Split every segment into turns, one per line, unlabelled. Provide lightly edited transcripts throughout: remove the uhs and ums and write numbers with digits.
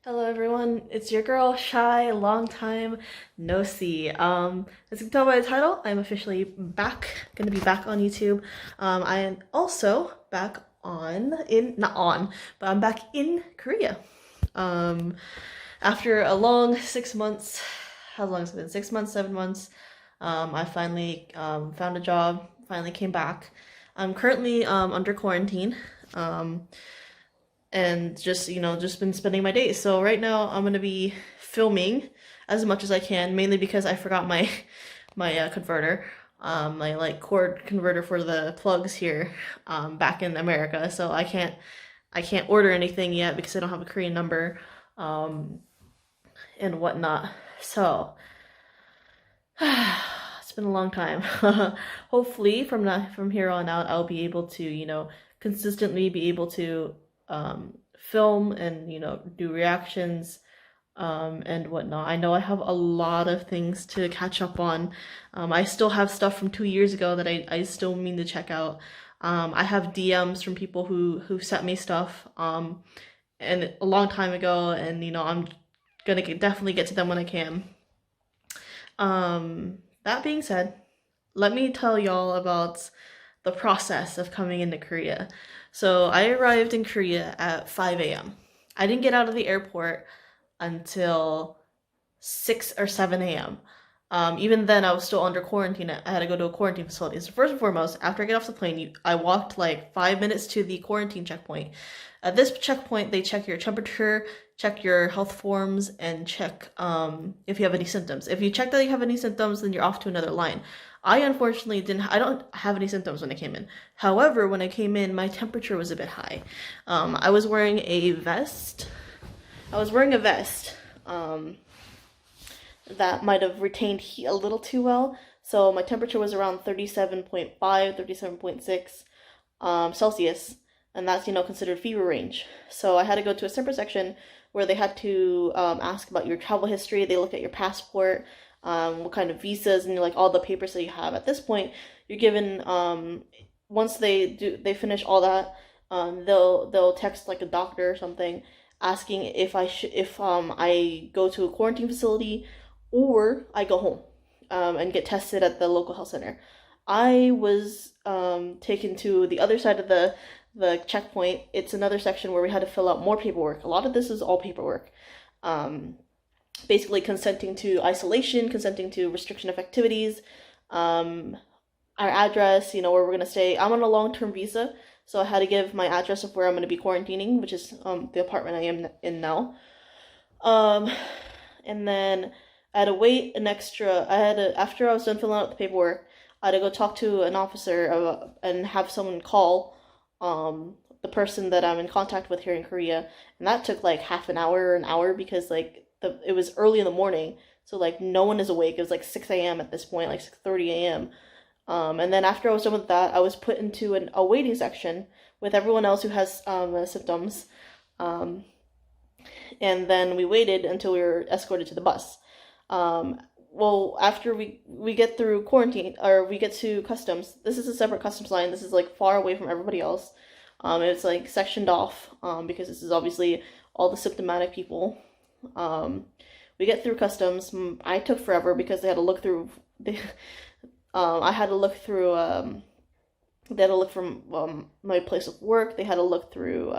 Hello everyone, it's your girl Shy, long time no see. As you can tell by the title, I'm officially back, gonna be back on YouTube. I am also back not on, but I'm back in Korea. Um, After a long 6 months, how long has it been? 6 months, 7 months. I finally found a job, finally came back. I'm currently under quarantine. Um, and just been spending my days. So right now I'm gonna be filming as much as I can, mainly because I forgot my my converter, my like cord converter for the plugs here, back in America. So I can't order anything yet because I don't have a Korean number, um, and whatnot. So it's been a long time. Hopefully, from here on out, I'll be able to, consistently be able to film and do reactions and whatnot. I know I have a lot of things to catch up on. I still have stuff from 2 years ago that I still mean to check out. I have DMs from people who sent me stuff and a long time ago, and I'm gonna definitely get to them when I can. That being said, let me tell y'all about the process of coming into Korea. So I arrived in Korea at 5 a.m. I didn't get out of the airport until 6 or 7 a.m. Even then, I was still under quarantine. I had to go to a quarantine facility. So first and foremost, after I get off the plane, I walked like 5 minutes to the quarantine checkpoint. At this checkpoint, they check your temperature, check your health forms, and check if you have any symptoms. If you check that you have any symptoms, then you're off to another line. I unfortunately didn't. I don't have any symptoms when I came in. However, when I came in, my temperature was a bit high. I was wearing a vest. I was wearing a vest. That might have retained heat a little too well. So my temperature was around 37.5, 37.6 Celsius, and that's considered fever range. So I had to go to a separate section where they had to ask about your travel history. They looked at your passport, what kind of visas, and like all the papers that you have. At this point, you're given once they finish all that, they'll text like a doctor or something asking if I go to a quarantine facility or I go home and get tested at the local health center. I was taken to the other side of the checkpoint. It's another section where we had to fill out more paperwork. A lot of this is all paperwork. Um, Basically consenting to isolation, consenting to restriction of activities, um, our address, where we're gonna stay. I'm on a long-term visa, so I had to give my address of where I'm gonna be quarantining, which is the apartment I am in now. Um, and then I had to wait an extra. After I was done filling out the paperwork, I had to go talk to an officer and have someone call the person that I'm in contact with here in Korea, and that took like half an hour because like it was early in the morning, so like no one is awake. It was like 6 a.m. at this point, like 6:30 a.m. And then after I was done with that, I was put into a waiting section with everyone else who has symptoms. Um, and then we waited until we were escorted to the bus. Well, after we get through quarantine or we get to customs, this is a separate customs line. This is like far away from everybody else. It's like sectioned off because this is obviously all the symptomatic people. Um, we get through customs. I took forever because they had to look through. I had to look through. They had to look from my place of work. They had to look through.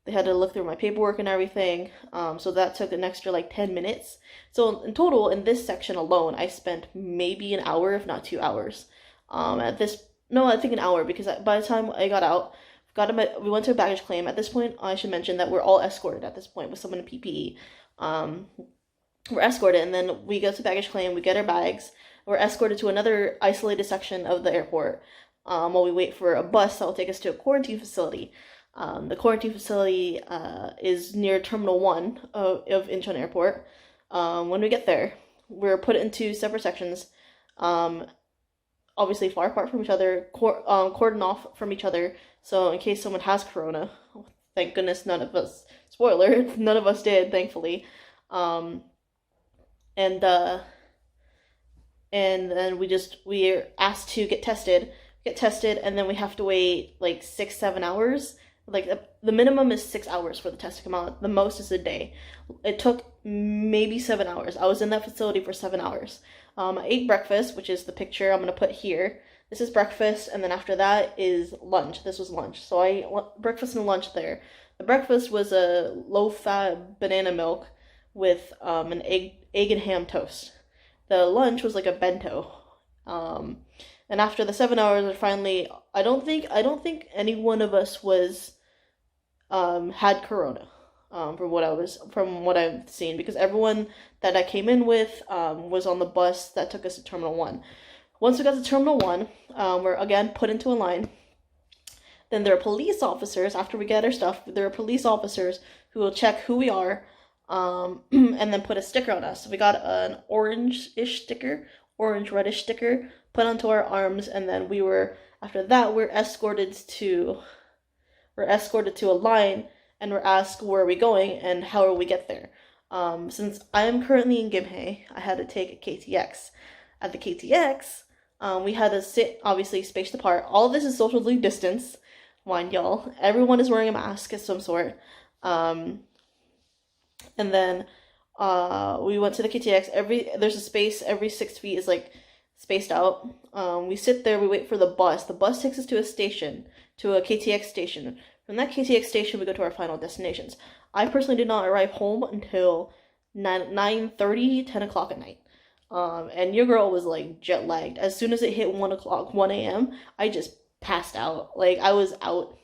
They had to look through my paperwork and everything. So that took an extra like 10 minutes. So in total, in this section alone, I spent maybe an hour, if not 2 hours. At this, no, I think an hour because by the time I got out, we went to a baggage claim. At this point, I should mention that we're all escorted at this point with someone in PPE. Um, we're escorted, and then we go to baggage claim. We get our bags. We're escorted to another isolated section of the airport while we wait for a bus that will take us to a quarantine facility. The quarantine facility is near Terminal 1 of Incheon Airport. When we get there, we're put into separate sections, um, obviously far apart from each other, cordon off from each other, so in case someone has corona, thank goodness none of us, spoiler, none of us did, thankfully. Um, and and then we're asked to get tested, and then we have to wait like 6 7 hours. like the minimum is 6 hours for the test to come out. The most is a day. It took maybe 7 hours. I was in that facility for 7 hours. I ate breakfast, which is the picture I'm gonna put here. This is breakfast, and then after that is lunch. This was lunch. So I ate breakfast and lunch there. The breakfast was a low-fat banana milk with an egg and ham toast. The lunch was like a bento. And after the 7 hours, I finally, I don't think any one of us was had corona, from what I've seen, because everyone that I came in with was on the bus that took us to Terminal 1. Once we got to Terminal 1, we're again put into a line. Then there are police officers, after we get our stuff, there are police officers who will check who we are, and then put a sticker on us. So we got an orange-ish sticker, orange-reddish sticker, put onto our arms, and then after that, we're escorted to a line, and we're asked where are we going and how will we get there. Since I am currently in Gimhae, I had to take a KTX. At the KTX, we had to sit, obviously, spaced apart. All of this is socially distanced, mind y'all. Everyone is wearing a mask of some sort. And then we went to the KTX. There's a space every 6 feet is like spaced out. We sit there, we wait for the bus. The bus takes us to a station, to a KTX station. From that KTX station, we go to our final destinations. I personally did not arrive home until 9:30, 10 o'clock at night. And your girl was like jet lagged. As soon as it hit 1 o'clock, 1 a.m., I just passed out. Like, I was out.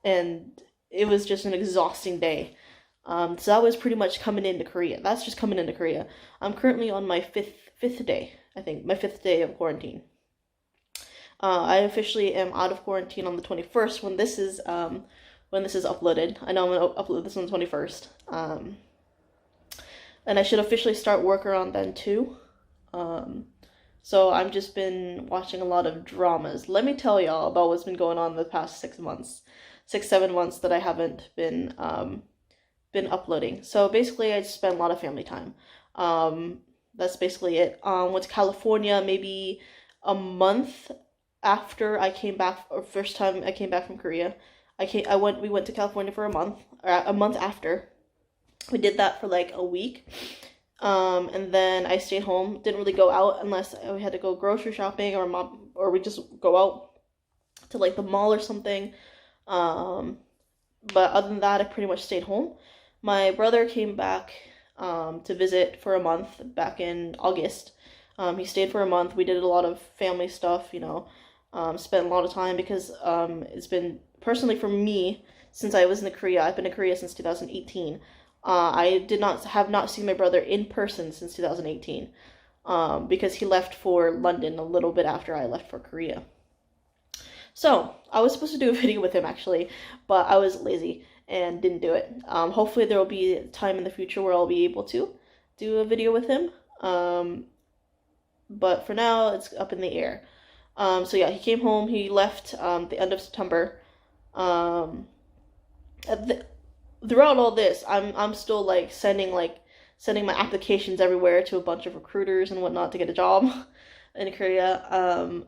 And it was just an exhausting day. So that was pretty much coming into Korea. That's just coming into Korea. I'm currently on my fifth day, I think, my 5th day of quarantine. I officially am out of quarantine on the 21st when this is uploaded. I know I'm gonna upload this on the 21st. And I should officially start work around then too. So I've just been watching a lot of dramas. Let me tell y'all about what's been going on the past 7 months that I haven't been uploading. So basically, I just spent a lot of family time. That's basically it. Went to California maybe a month after I came back, or first time I came back from Korea. We went to California for a month, or a month after. We did that for like a week. And then I stayed home. Didn't really go out unless we had to go grocery shopping, or we just go out to like the mall or something. But other than that, I pretty much stayed home. My brother came back to visit for a month back in August. He stayed for a month. We did a lot of family stuff, spent a lot of time because it's been, personally for me, since I was in Korea, I've been in Korea since 2018. I have not seen my brother in person since 2018 because he left for London a little bit after I left for Korea. So, I was supposed to do a video with him actually, but I was lazy and didn't do it. Hopefully there will be a time in the future where I'll be able to do a video with him. But for now, it's up in the air. So yeah, he came home, he left the end of September. Throughout all this, I'm still like sending my applications everywhere to a bunch of recruiters and whatnot to get a job in Korea.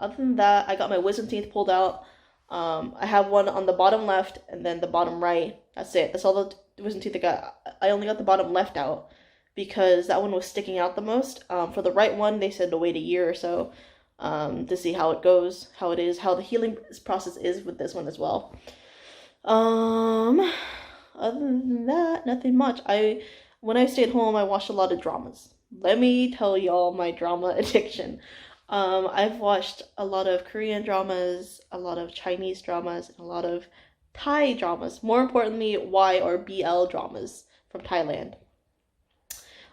Other than that, I got my wisdom teeth pulled out. I have one on the bottom left and then the bottom right. That's it. That's all the wisdom teeth I got. I only got the bottom left out because that one was sticking out the most. For the right one, they said to wait a year or so to see how it goes, how it is, how the healing process is with this one as well. Other than that, nothing much. When I stayed home, I watched a lot of dramas. Let me tell y'all my drama addiction. I've watched a lot of Korean dramas, a lot of Chinese dramas, and a lot of Thai dramas. More importantly, Y or BL dramas from Thailand.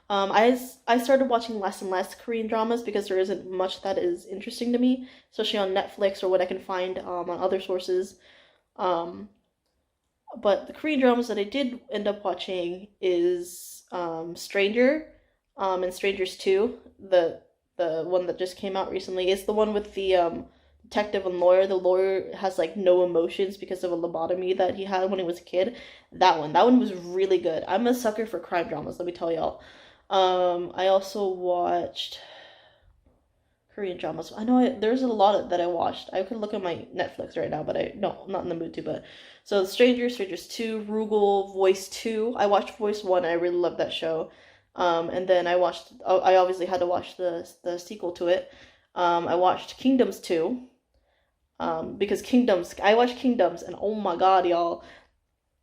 I started watching less and less Korean dramas because there isn't much that is interesting to me, especially on Netflix or what I can find on other sources. But the Korean dramas that I did end up watching is Stranger, and Strangers 2, the one that just came out recently. It's the one with the detective and lawyer. The lawyer has like no emotions because of a lobotomy that he had when he was a kid. That one was really good. I'm a sucker for crime dramas, let me tell y'all. I also watched Korean dramas. I know there's a lot that I watched. I could look at my Netflix right now, but I'm not in the mood to. But so Strangers 2, Rugal, Voice 2. I watched Voice 1. I really loved that show. And then I obviously had to watch the sequel to it. I watched Kingdoms 2. Because I watched Kingdoms, and oh my God, y'all,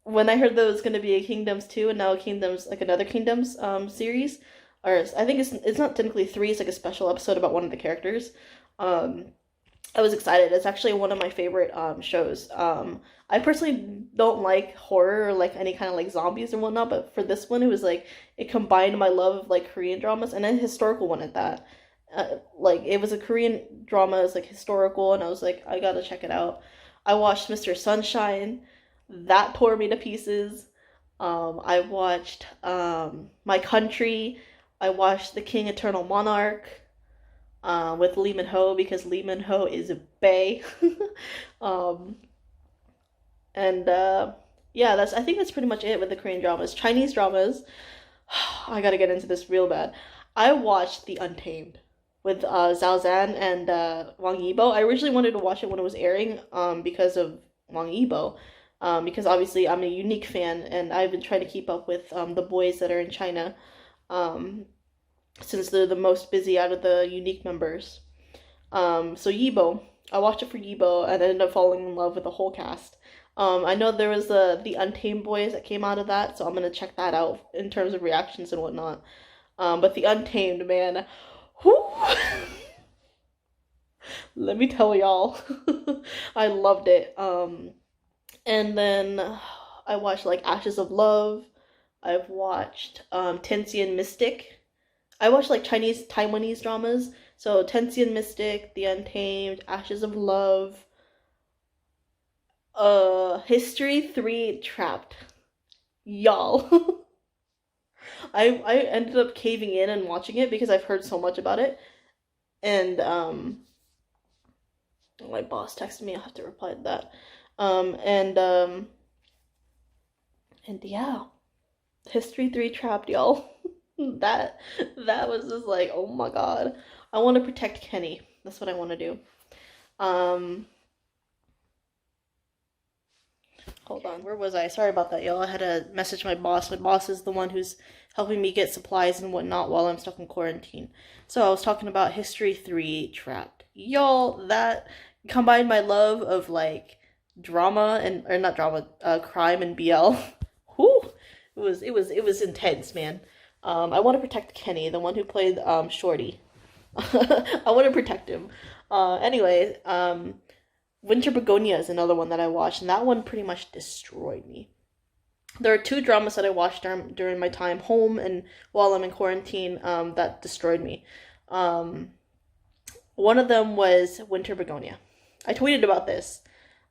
when I heard there was gonna be a Kingdoms 2 and now a Kingdoms, like another Kingdoms series, or I think it's not technically three, it's like a special episode about one of the characters. Um I was excited. It's actually one of my favorite shows. I personally don't like horror or like any kind of like zombies and whatnot, but for this one, it was like it combined my love of like Korean dramas and a historical one at that. Like it was a Korean drama, it's like historical, and I was like, I gotta check it out. I watched Mr. Sunshine. That tore me to pieces. I watched My Country. I watched The King Eternal Monarch with Lee Min Ho because Lee Min Ho is a bae. um, and yeah, I think that's pretty much it with the Korean dramas. Chinese dramas, I gotta get into this real bad. I watched The Untamed with Zhao Zhan and Wang Yibo. I originally wanted to watch it when it was airing because of Wang Yibo. Because obviously I'm a unique fan and I've been trying to keep up with the boys that are in China. Um, since they're the most busy out of the unique members. So Yibo, I watched it for Yibo and I ended up falling in love with the whole cast. I know there was the Untamed Boys that came out of that, so I'm gonna check that out in terms of reactions and whatnot. But the Untamed, man, whoo, let me tell y'all, I loved it. And then I watched like Ashes of Love. I've watched Tensian Mystic. I watch like Chinese Taiwanese dramas. So Tensian Mystic, The Untamed, Ashes of Love, History 3 Trapped. Y'all. I ended up caving in and watching it because I've heard so much about it. And my boss texted me, I'll have to reply to that. Um and um and yeah. History 3 Trapped, y'all. that that was just like, oh my God. I want to protect Kenny. That's what I want to do. Um Hold on, where was I? Sorry about that, y'all. I had to message my boss. My boss is the one who's helping me get supplies and whatnot while I'm stuck in quarantine. So I was talking about History 3 Trapped. Y'all, that combined my love of like drama and or not drama, crime and BL. Whew. It was intense, man. I want to protect Kenny, the one who played Shorty. I want to protect him. Anyway, Winter Begonia is another one that I watched, and that one pretty much destroyed me. There are two dramas that I watched during my time home and while I'm in quarantine that destroyed me. Um, One of them was Winter Begonia. I tweeted about this.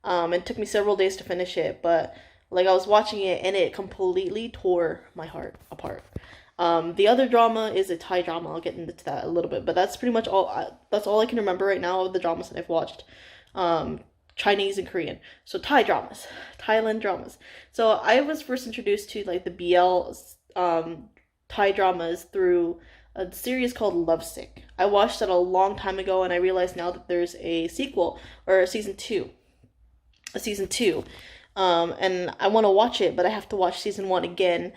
It took me several days to finish it, but like I was watching it and it completely tore my heart apart. The other drama is a Thai drama. I'll get into that a little bit, but that's pretty much all. That's all I can remember right now of the dramas that I've watched. Um, Chinese and Korean. So Thai dramas, Thailand dramas. So I was first introduced to like the BL Thai dramas through a series called Lovesick. I watched it a long time ago, and I realize now that there's a sequel or a season two. And I want to watch it, but I have to watch season one again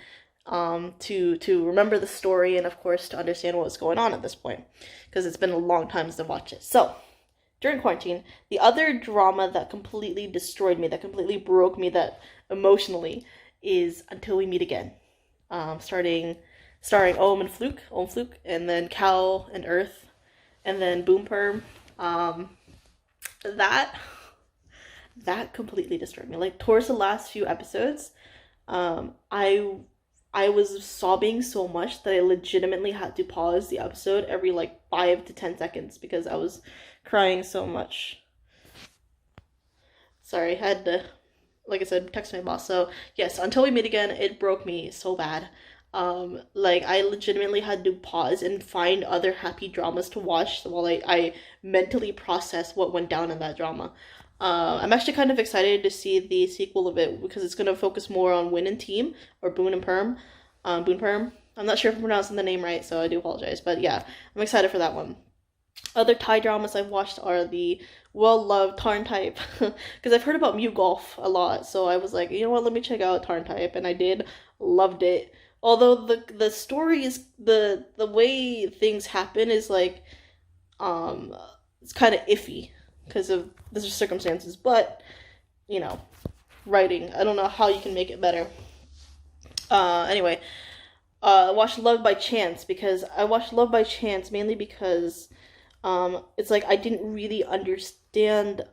to remember the story and of course to understand what's going on at this point because it's been a long time since I watched it. So during quarantine, the other drama that completely destroyed me, that completely broke me, that emotionally, is Until We Meet Again. Starring Ohm Fluke, and then Cal and Earth, and then Boom Perm. That that completely destroyed me. Like towards the last few episodes, I was sobbing so much that I legitimately had to pause the episode every like 5 to 10 seconds because I was crying so much. Sorry, I had to, like I said, text my boss. So yes, Until We Meet Again, it broke me so bad. Like I legitimately had to pause and find other happy dramas to watch while I mentally process what went down in that drama. I'm actually kind of excited to see the sequel of it because it's gonna focus more on Win and Team or Boon and Perm, Boon Perm. I'm not sure if I'm pronouncing the name right, so I do apologize. But yeah, I'm excited for that one. Other Thai dramas I've watched are the well-loved Tarn Type, because I've heard about Mew Golf a lot. So I was like, you know what, let me check out Tarn Type, and I did, loved it. Although the story is the way things happen is like um it's kind of iffy because of the circumstances, but you know, writing. I don't know how you can make it better. Anyway, I watched Love by Chance because I watched Love by Chance mainly because it's like I didn't really understand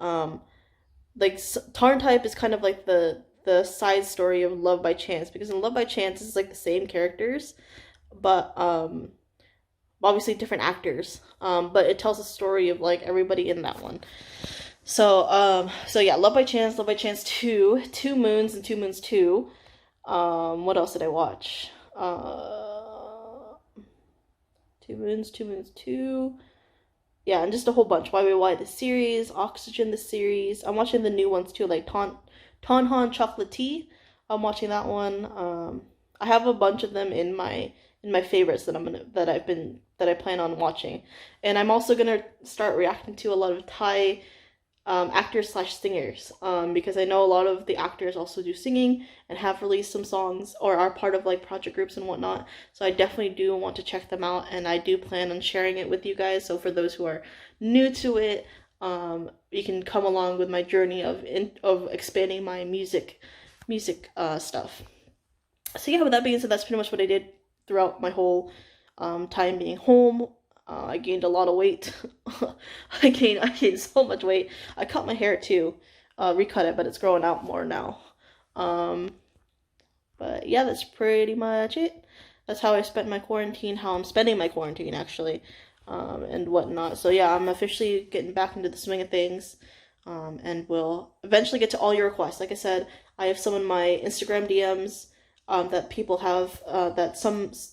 like Tarn Type is kind of like the side story of Love by Chance, because in Love by Chance it's like the same characters, but obviously different actors. But it tells a story of like everybody in that one. So yeah, Love by Chance 2, Two Moons and Two Moons 2. What else did I watch? Two Moons 2. Yeah, and just a whole bunch. Why the series, Oxygen the series. I'm watching the new ones too, like Tonhan Chocolate Tea. I'm watching that one. I have a bunch of them in my favorites that I plan on watching, and I'm also gonna start reacting to a lot of Thai actors slash singers, because I know a lot of the actors also do singing and have released some songs or are part of like project groups and whatnot. So I definitely do want to check them out, and I do plan on sharing it with you guys. So for those who are new to it, you can come along with my journey of expanding my music stuff. So yeah, with that being said, that's pretty much what I did throughout my whole time being home. I gained a lot of weight. I gained so much weight. I cut my hair too, recut it, but it's growing out more now. Um, but yeah, that's pretty much it. That's how I spent my quarantine, how I'm spending my quarantine actually, and whatnot. So yeah, I'm officially getting back into the swing of things, and we'll eventually get to all your requests. Like I said, I have some in my Instagram DMs that people have,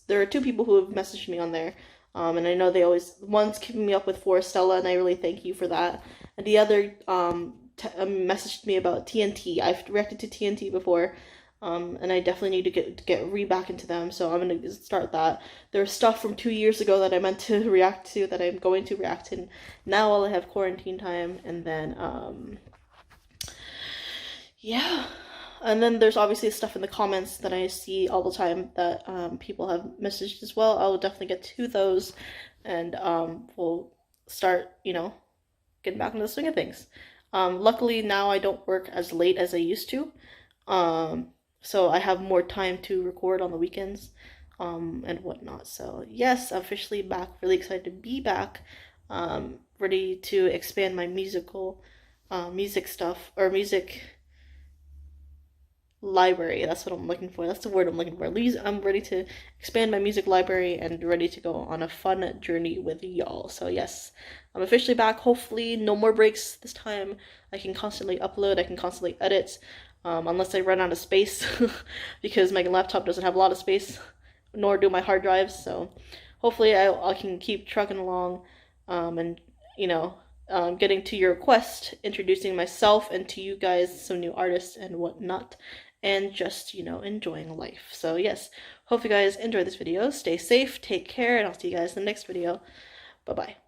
there are two people who have messaged me on there. And I know they always, one's keeping me up with Forestella, and I really thank you for that. And the other messaged me about TNT. I've reacted to TNT before, and I definitely need to get back into them. So I'm gonna start that. There's stuff from 2 years ago that I meant to react to that I'm going to react to now while I have quarantine time, and then yeah. And then there's obviously stuff in the comments that I see all the time that people have messaged as well. I'll definitely get to those, and we'll start, getting back into the swing of things. Luckily now I don't work as late as I used to, so I have more time to record on the weekends, and whatnot. So yes, I'm officially back. Really excited to be back. Ready to expand my music stuff, or music library. That's what I'm looking for. That's the word I'm looking for. I'm ready to expand my music library and ready to go on a fun journey with y'all. So yes, I'm officially back. Hopefully no more breaks this time. I can constantly upload. I can constantly edit, unless I run out of space because my laptop doesn't have a lot of space, nor do my hard drives. So hopefully I can keep trucking along, and getting to your request, introducing myself and to you guys some new artists and whatnot, and just, enjoying life. So yes, hope you guys enjoy this video. Stay safe, take care, and I'll see you guys in the next video. Bye-bye.